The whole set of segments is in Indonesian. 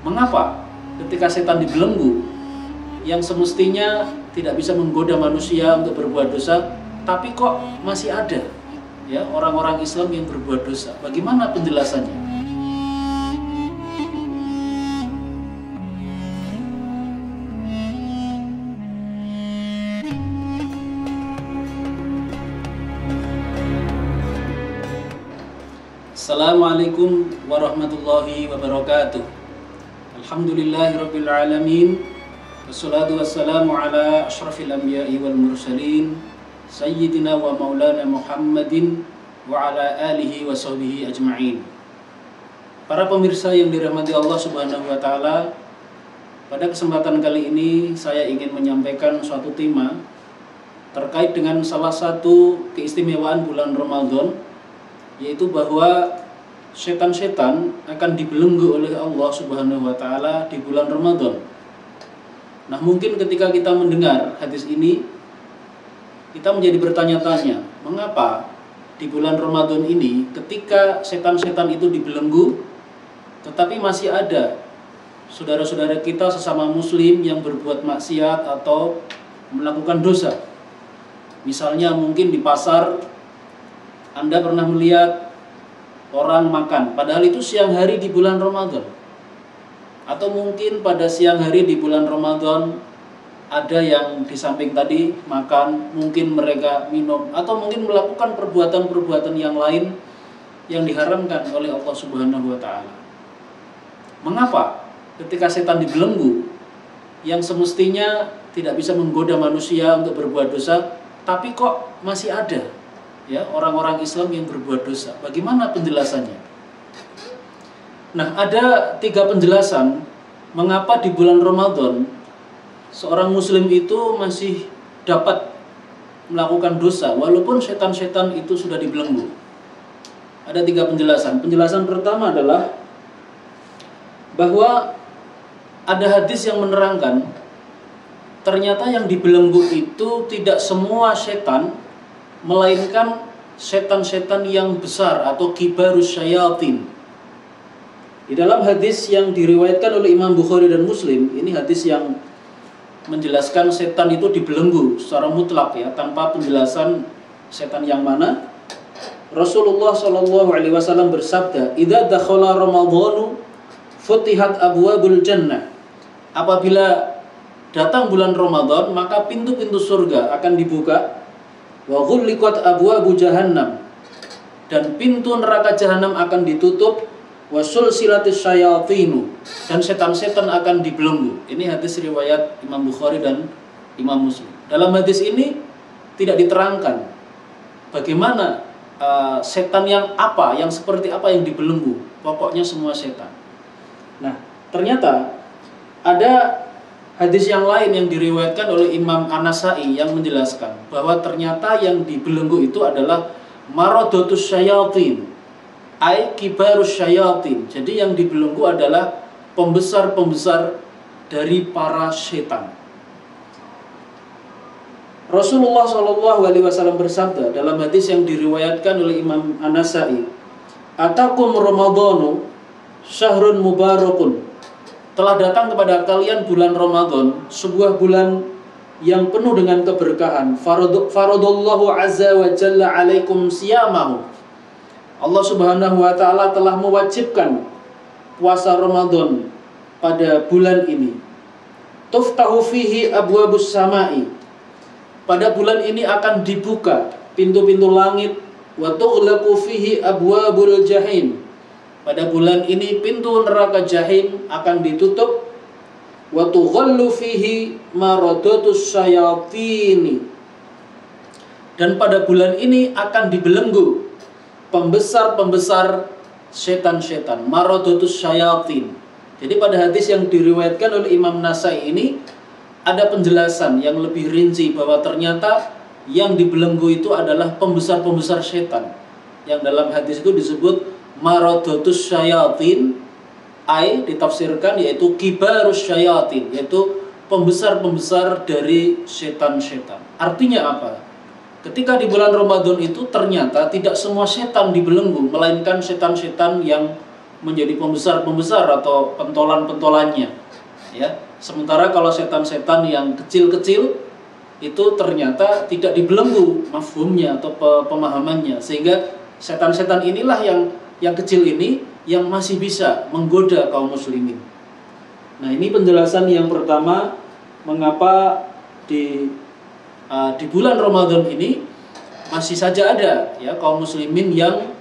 Mengapa ketika setan dibelenggu yang semestinya tidak bisa menggoda manusia untuk berbuat dosa, tapi kok masih ada ya orang-orang Islam yang berbuat dosa? Bagaimana penjelasannya? Assalamualaikum warahmatullahi wabarakatuh. Alhamdulillahirabbil alamin. Wassalatu wassalamu ala asyrafil anbiya'i wal mursalin sayyidina wa maulana Muhammadin wa ala alihi wa sahbihi ajma'in. Para pemirsa yang dirahmati Allah Subhanahu wa taala, pada kesempatan kali ini saya ingin menyampaikan suatu tema terkait dengan salah satu keistimewaan bulan Ramadan, yaitu bahwa setan-setan akan dibelenggu oleh Allah Subhanahu wa taala di bulan Ramadan. Nah, mungkin ketika kita mendengar hadis ini, kita menjadi bertanya-tanya, mengapa di bulan Ramadan ini ketika setan-setan itu dibelenggu, tetapi masih ada saudara-saudara kita sesama muslim yang berbuat maksiat atau melakukan dosa. Misalnya mungkin di pasar Anda pernah melihat orang makan, padahal itu siang hari di bulan Ramadan. Atau mungkin pada siang hari di bulan Ramadan ada yang di samping tadi makan, mungkin mereka minum, atau mungkin melakukan perbuatan-perbuatan yang lain yang diharamkan oleh Allah Subhanahu wa taala. Mengapa ketika setan dibelenggu yang semestinya tidak bisa menggoda manusia untuk berbuat dosa, tapi kok masih ada ya orang-orang Islam yang berbuat dosa? Bagaimana penjelasannya? Nah, ada 3 penjelasan mengapa di bulan Ramadan seorang muslim itu masih dapat melakukan dosa walaupun setan-setan itu sudah dibelenggu. Ada 3 penjelasan. Penjelasan pertama adalah bahwa ada hadis yang menerangkan ternyata yang dibelenggu itu tidak semua setan, melainkan setan-setan yang besar atau kibarus syayatin. Di dalam hadis yang diriwayatkan oleh Imam Bukhari dan Muslim, ini hadis yang menjelaskan setan itu dibelenggu secara mutlak ya, tanpa penjelasan setan yang mana. Rasulullah SAW bersabda, "Idza dakhala Ramadhanu futihat abwabul jannah." Apabila datang bulan Ramadan, maka pintu-pintu surga akan dibuka. Wa ghulliqat abwabu jahannam, dan pintu neraka jahanam akan ditutup. Wa sulsilatis syayatinu, dan setan-setan akan dibelenggu. Ini hadis riwayat Imam Bukhari dan Imam Muslim. Dalam hadis ini tidak diterangkan bagaimana setan yang apa, yang seperti apa yang dibelenggu. Pokoknya semua setan. Nah, ternyata ada hadis yang lain yang diriwayatkan oleh Imam An-Nasai yang menjelaskan bahwa ternyata yang dibelenggu itu adalah maradatus syayatin, ai kibarus syayatin. Jadi yang dibelenggu adalah pembesar-pembesar dari para setan. Rasulullah SAW bersabda dalam hadis yang diriwayatkan oleh Imam An-Nasai, "Atakum Ramadhanu syahrun mubarakun." Telah datang kepada kalian bulan Ramadan, sebuah bulan yang penuh dengan keberkahan. Faradallahu azza wa jalla alaikum siyamahu. Allah Subhanahu wa taala telah mewajibkan puasa Ramadan pada bulan ini. Tuftahu fihi abwabus samai. Pada bulan ini akan dibuka pintu-pintu langit. Wa tughlaqu fihi abwabul jahim. Pada bulan ini pintu neraka jahim akan ditutup. Wa tughallu fihi maradatus syayatini. Dan pada bulan ini akan dibelenggu pembesar-pembesar setan-setan, maradatus syayatin. Jadi pada hadis yang diriwayatkan oleh Imam Nasai ini ada penjelasan yang lebih rinci bahwa ternyata yang dibelenggu itu adalah pembesar-pembesar setan. Yang dalam hadis itu disebut maradatus syayatin, ai ditafsirkan yaitu kibarus syayatin, yaitu pembesar-pembesar dari setan-setan. Artinya apa? Ketika di bulan Ramadan itu ternyata tidak semua setan dibelenggu, melainkan setan-setan yang menjadi pembesar-pembesar atau pentolan-pentolannya, ya. Sementara kalau setan-setan yang kecil-kecil itu ternyata tidak dibelenggu mafhumnya atau pemahamannya, sehingga setan-setan inilah yang kecil ini yang masih bisa menggoda kaum muslimin. Nah, ini penjelasan yang pertama mengapa di bulan Ramadan ini masih saja ada ya kaum muslimin yang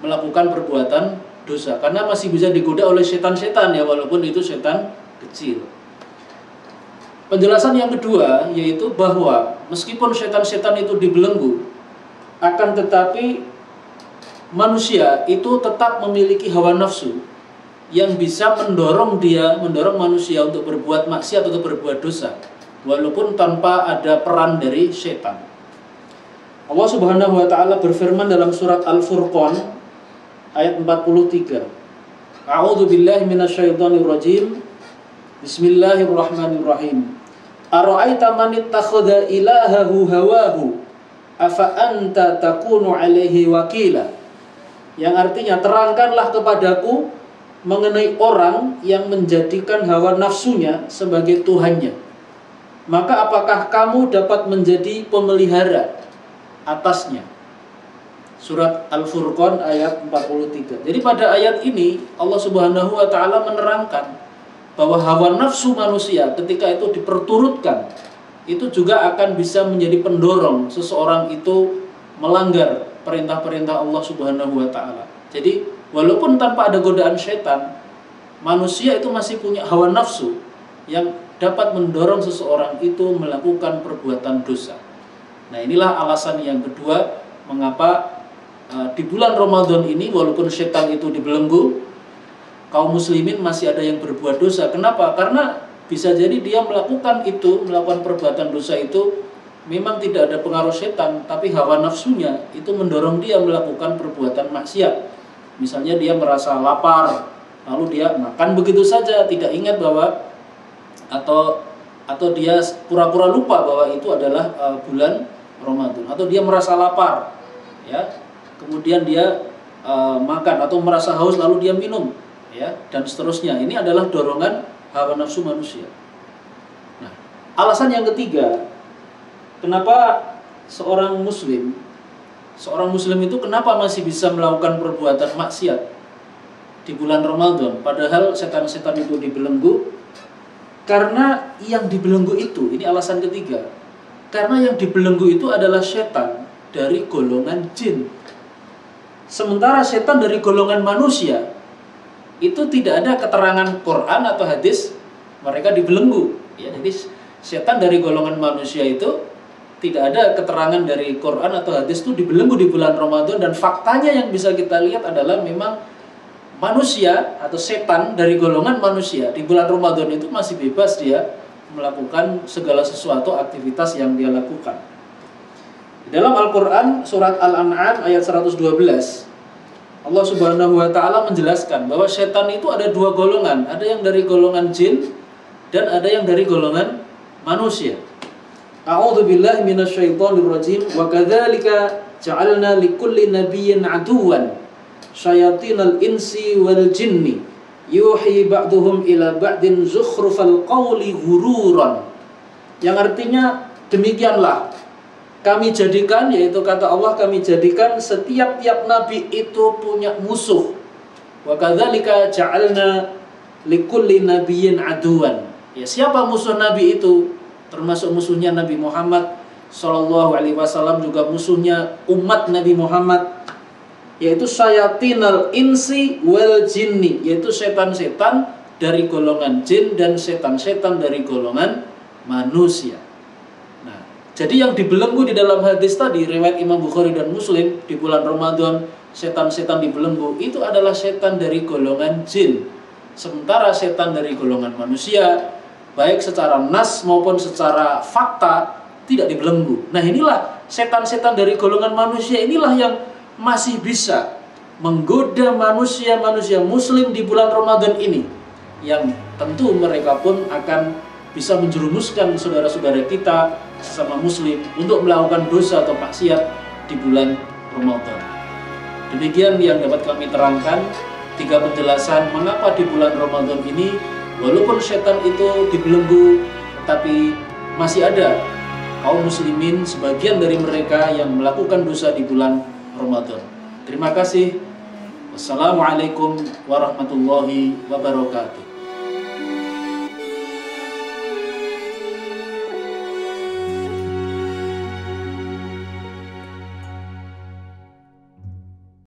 melakukan perbuatan dosa, karena masih bisa digoda oleh setan-setan ya, walaupun itu setan kecil. Penjelasan yang kedua yaitu bahwa meskipun setan-setan itu dibelenggu, akan tetapi manusia itu tetap memiliki hawa nafsu yang bisa mendorong manusia untuk berbuat maksiat atau berbuat dosa, walaupun tanpa ada peran dari setan. Allah Subhanahu wa taala berfirman dalam surat Al-Furqan ayat 43. A'udzu billahi minasyaitonir rajim. Bismillahirrahmanirrahim. Ara'aita man ittakhadha ilahahu hawahu afa anta takunu alaihi wakila. Yang artinya, terangkanlah kepadaku mengenai orang yang menjadikan hawa nafsunya sebagai tuhannya. Maka apakah kamu dapat menjadi pemelihara atasnya? Surat Al-Furqan ayat 43. Jadi pada ayat ini Allah Subhanahu wa taala menerangkan bahwa hawa nafsu manusia ketika itu diperturutkan, itu juga akan bisa menjadi pendorong seseorang itu melanggar perintah-perintah Allah Subhanahu wa taala. Jadi walaupun tanpa ada godaan syaitan, manusia itu masih punya hawa nafsu yang dapat mendorong seseorang itu melakukan perbuatan dosa. Nah, inilah alasan yang kedua mengapa di bulan Ramadan ini walaupun setan itu dibelenggu, kaum muslimin masih ada yang berbuat dosa. Kenapa? Karena bisa jadi dia melakukan perbuatan dosa itu memang tidak ada pengaruh setan, tapi hawa nafsunya itu mendorong dia melakukan perbuatan maksiat. Misalnya dia merasa lapar, lalu dia makan begitu saja, tidak ingat bahwa atau dia pura-pura lupa bahwa itu adalah bulan Ramadan, atau dia merasa lapar, ya, kemudian dia makan, atau merasa haus lalu dia minum, ya, dan seterusnya. Ini adalah dorongan hawa nafsu manusia. Nah, alasan yang ketiga, kenapa seorang muslim itu kenapa masih bisa melakukan perbuatan maksiat di bulan Ramadan padahal setan-setan itu dibelenggu? Karena yang dibelenggu itu, ini alasan ketiga, karena yang dibelenggu itu adalah setan dari golongan jin. Sementara setan dari golongan manusia itu tidak ada keterangan Quran atau hadis mereka dibelenggu, ya. Jadi setan dari golongan manusia itu tidak ada keterangan dari Quran atau hadis itu dibelenggu di bulan Ramadan, dan faktanya yang bisa kita lihat adalah memang manusia atau setan dari golongan manusia di bulan Ramadan itu masih bebas dia melakukan segala sesuatu aktivitas yang dia lakukan. Dalam Al-Quran surat Al-An'am ayat 112, Allah Subhanahu wa taala menjelaskan bahwa setan itu ada dua golongan, ada yang dari golongan jin dan ada yang dari golongan manusia. A'udzu billahi minasyaitonir rajim. Wa kadzalika ja'alna likulli nabiyyin aduwan syayatinal insi wal jinni yuhi ba'duhum ila ba'din zukhrufal qawli ghururan. Yang artinya demikianlah kami jadikan, yaitu kata Allah, kami jadikan setiap nabi itu punya musuh. Wa kadzalika ja'alna likulli nabiyyin aduwan. Ya, siapa musuh nabi itu? Termasuk musuhnya Nabi Muhammad sallallahu alaihi wasallam, juga musuhnya umat Nabi Muhammad, yaitu syayatinal insi wal jinni, yaitu setan-setan dari golongan jin dan setan-setan dari golongan manusia. Nah, jadi yang dibelenggu di dalam hadis tadi riwayat Imam Bukhari dan Muslim, di bulan Ramadan setan-setan dibelenggu itu adalah setan dari golongan jin. Sementara setan dari golongan manusia, baik secara nas maupun secara fakta, tidak dibelenggu. Nah, inilah setan-setan dari golongan manusia inilah yang masih bisa menggoda manusia muslim di bulan Ramadan ini, yang tentu mereka pun akan bisa menjerumuskan saudara-saudara kita sesama muslim untuk melakukan dosa atau maksiat di bulan Ramadan. Demikian yang dapat kami terangkan. 3 penjelasan mengapa di bulan Ramadan ini walaupun setan itu dibelenggu, tetapi masih ada kaum muslimin sebagian dari mereka yang melakukan dosa di bulan Ramadan. Terima kasih. Wassalamualaikum warahmatullahi wabarakatuh.